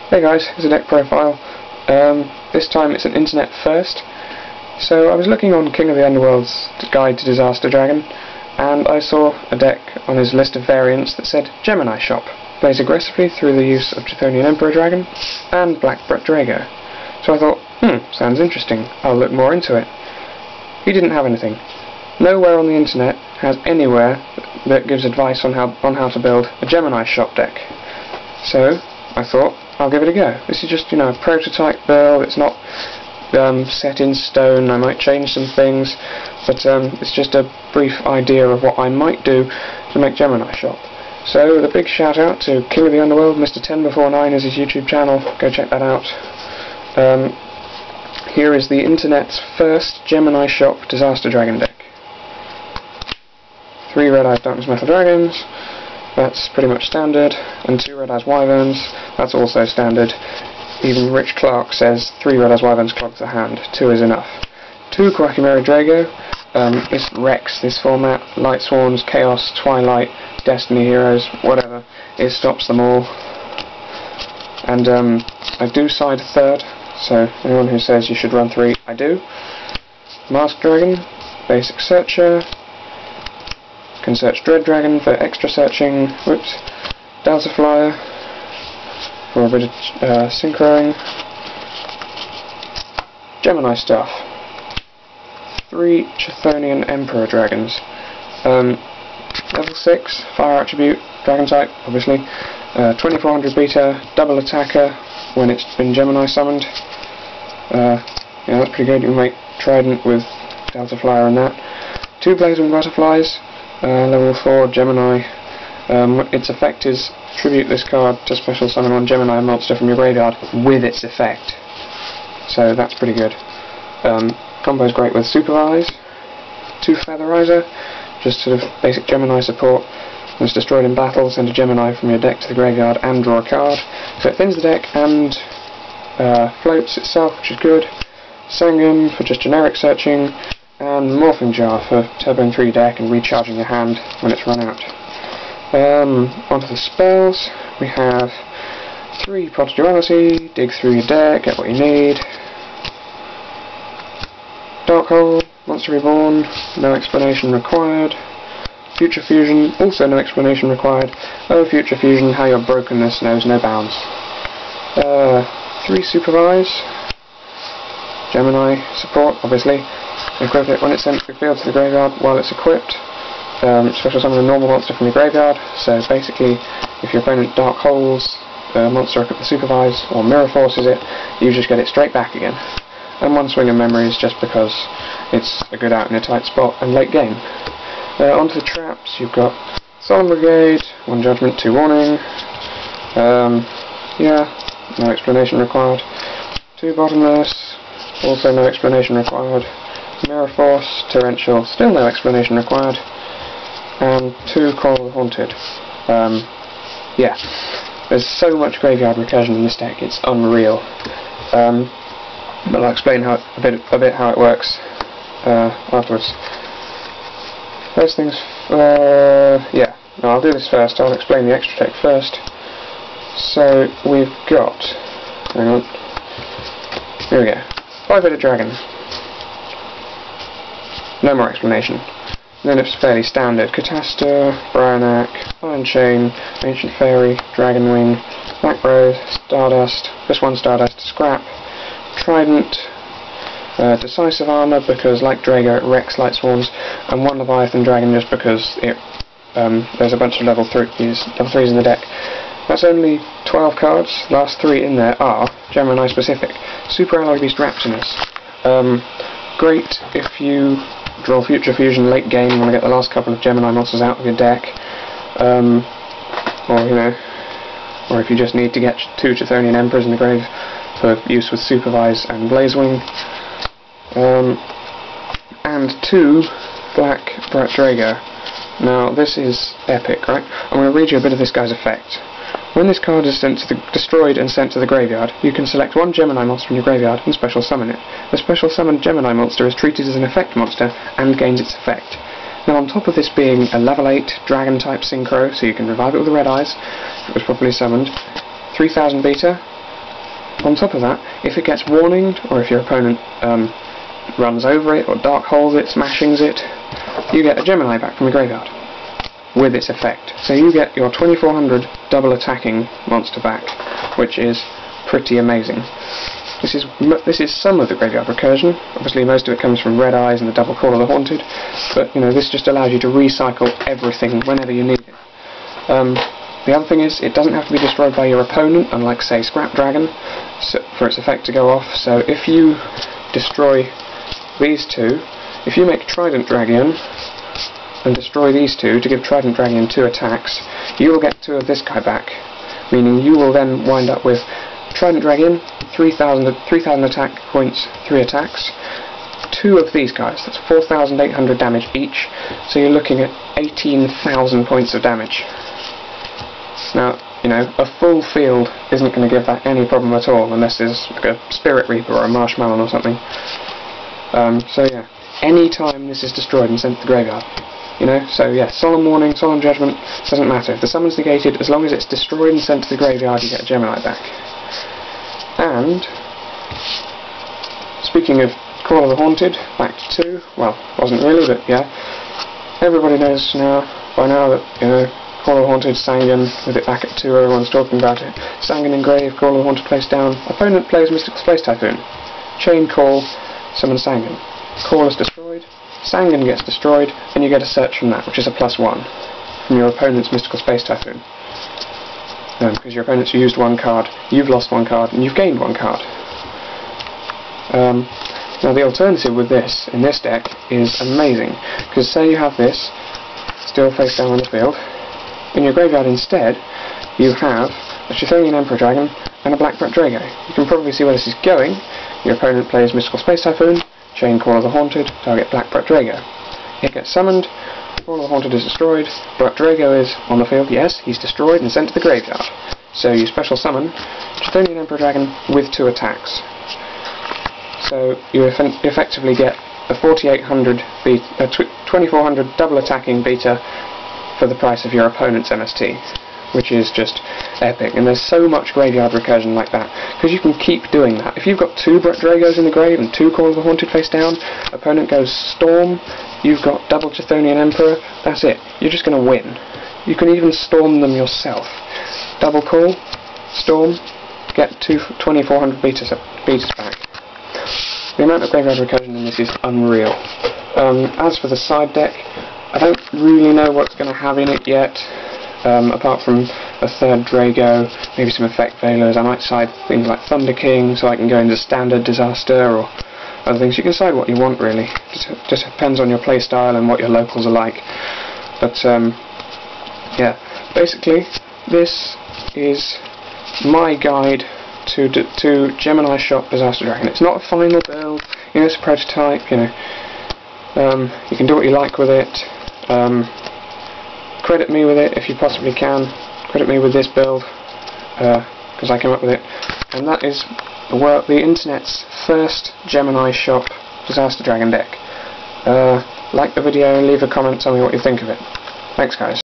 Hey guys, it's a deck profile. This time it's an internet first. So I was looking on King of the Underworld's Guide to Disaster Dragon, and I saw a deck on his list of variants that said Gemini Shop. Plays aggressively through the use of Chthonian Emperor Dragon and Black Drago. So I thought, sounds interesting, I'll look more into it. He didn't have anything. Nowhere on the internet has anywhere that gives advice on how to build a Gemini Shop deck. So I thought, I'll give it a go. This is just, a prototype build. It's not set in stone. I might change some things, but it's just a brief idea of what I might do to make Gemini Shop. So the big shout out to King of the Underworld, Mr. 10 before 9 is his YouTube channel. Go check that out. Here is the internet's first Gemini Shop Disaster Dragon deck. 3 Red Eyes Darkness Metal Dragons. That's pretty much standard, and 2 Red Eyes Wyverns, that's also standard. Even Rich Clarke says 3 Red Eyes Wyverns clogs the hand, 2 is enough. 2 Chimera Drago, this wrecks this format, Light Swans, Chaos, Twilight, Destiny Heroes, whatever, it stops them all. And I do side 3rd, so anyone who says you should run 3, I do. Masked Dragon, Basic Searcher, can search Dread Dragon for extra searching, Delta Flyer for a bit of synchroing, Gemini stuff, 3 Chthonian Emperor Dragons, level 6, Fire Attribute, Dragon type, obviously, 2400 beta, double attacker when it's been Gemini summoned. Yeah, that's pretty good. You can make Trident with Delta Flyer and that. 2 Blazewing Butterflies, level 4 Gemini. Its effect is tribute this card to special summon one Gemini monster from your graveyard with its effect. So that's pretty good. Combo's great with Supervise. 2 Featherizer, just sort of basic Gemini support. When it's destroyed in battle, send a Gemini from your deck to the graveyard and draw a card. So it thins the deck and floats itself, which is good. Sangam for just generic searching, and Morphing Jar for turboing 3 deck and recharging your hand when it's run out. Onto the spells, we have 3 Prodigality, dig through your deck, get what you need. Dark Hole, Monster Reborn, no explanation required. Future Fusion, also no explanation required. Oh, Future Fusion, how your brokenness knows no bounds. 3 Supervise, Gemini support, obviously. Equip it when it's sent to the field to the graveyard while it's equipped. Special summon a normal monster from your graveyard, so basically if your opponent dark holes the monster up at the Supervise or mirror forces it, you just get it straight back again. And 1 Swing of Memories just because it's a good out in a tight spot and late game. Onto the traps, you've got Solemn Brigade, 1 Judgment, 2 Warning. Yeah, no explanation required. 2 Bottomless, also no explanation required. Mirror Force, Torrential, still no explanation required. And 2 Call of the Haunted. Yeah, there's so much graveyard recursion in this deck, it's unreal. But I'll explain a bit how it works afterwards. First things, yeah, no, I'll do this first. I'll explain the extra deck first. So we've got, hang on, here we go, 5-headed dragon. No more explanation. Then it's fairly standard. Catastor, Bryonac, Iron Chain, Ancient Fairy, Dragon Wing, Black Rose, Stardust, just 1 Stardust, Scrap, Trident, Decisive Armour because like Drago it wrecks Light Swans, and 1 Leviathan Dragon just because it there's a bunch of level 3s in the deck. That's only 12 cards. Last 3 in there are Gemini specific. Super Alloy Beast Raptinus. Great if you draw Future Fusion late game and want to get the last couple of Gemini monsters out of your deck, or if you just need to get 2 Chthonian Emperors in the grave for use with Supervise and Blazewing, and 2 Black Drago. Now this is epic, right? I'm going to read you a bit of this guy's effect. When this card is destroyed and sent to the graveyard, you can select 1 Gemini monster from your graveyard and special summon it. The special summoned Gemini monster is treated as an effect monster and gains its effect. Now on top of this being a level 8 dragon type synchro, so you can revive it with the red eyes if it was properly summoned, 3000 beta, on top of that, if it gets warninged, or if your opponent runs over it, or dark holes it, smashings it, you get a Gemini back from the graveyard with its effect. So you get your 2400 double attacking monster back, which is pretty amazing. This is some of the graveyard recursion. Obviously most of it comes from Red Eyes and the double Call of the Haunted, but you know, this just allows you to recycle everything whenever you need it. The other thing is, it doesn't have to be destroyed by your opponent, unlike say Scrap Dragon, for its effect to go off. So if you destroy these two, if you make Trident Dragon and destroy these two to give Trident Dragon 2 attacks, you will get 2 of this guy back, meaning you will then wind up with Trident Dragon, 3,000 attack points, 3 attacks, 2 of these guys, that's 4,800 damage each, so you're looking at 18,000 points of damage. Now, you know, a full field isn't going to give that any problem at all, unless there's like a Spirit Reaper or a Marshmallow or something. So yeah, any time this is destroyed and sent to the graveyard. You know, so yeah, Solemn Warning, Solemn Judgment, doesn't matter. If the summon's negated, as long as it's destroyed and sent to the graveyard, you get a Gemini back. And, speaking of Call of the Haunted, back to 2, well, wasn't really, but yeah, everybody knows by now that, you know, Call of the Haunted, Sangan, with it back at 2, everyone's talking about it. Sangan engrave, Call of the Haunted face down, opponent plays Mystical Space Typhoon, chain call, summon Sangan. Call is destroyed, Sangan gets destroyed, and you get a search from that, which is a +1 from your opponent's Mystical Space Typhoon. Because your opponent's used 1 card, you've lost 1 card, and you've gained 1 card. Now the alternative with this, in this deck, is amazing, because say you have this, still face down on the field, in your graveyard instead, you have a Chthonian Emperor Dragon and a Black Drago. You can probably see where this is going. Your opponent plays Mystical Space Typhoon, chain Call of the Haunted, target Black Drago. It gets summoned, Call of the Haunted is destroyed, Black Drago is on the field, yes, he's destroyed and sent to the graveyard. So you special summon Chthonian Emperor Dragon with 2 attacks. So you effectively get a 2400 double attacking beta for the price of your opponent's MST, which is just epic. And there's so much graveyard recursion like that, because you can keep doing that. If you've got 2 Black Dragos in the grave and 2 Call of the Haunted face down, opponent goes Storm, you've got double Chthonian Emperor, that's it. You're just going to win. You can even storm them yourself. Double Call, Storm, get 2400 betas back. The amount of graveyard recursion in this is unreal. As for the side deck, I don't really know what's going to have in it yet, apart from a 3rd Drago, maybe some effect veilers. I might side things like Thunder King, so I can go into standard disaster, or other things. You can decide what you want, really. Just depends on your playstyle and what your locals are like. But, yeah, basically, this is my guide to Gemini Shop Disaster Dragon. It's not a final build, you know, it's a prototype, you know. You can do what you like with it. Credit me with it if you possibly can. Credit me with this build, because I came up with it. And that is the internet's first Gemini Shop Disaster Dragon deck. Like the video, leave a comment, tell me what you think of it. Thanks guys.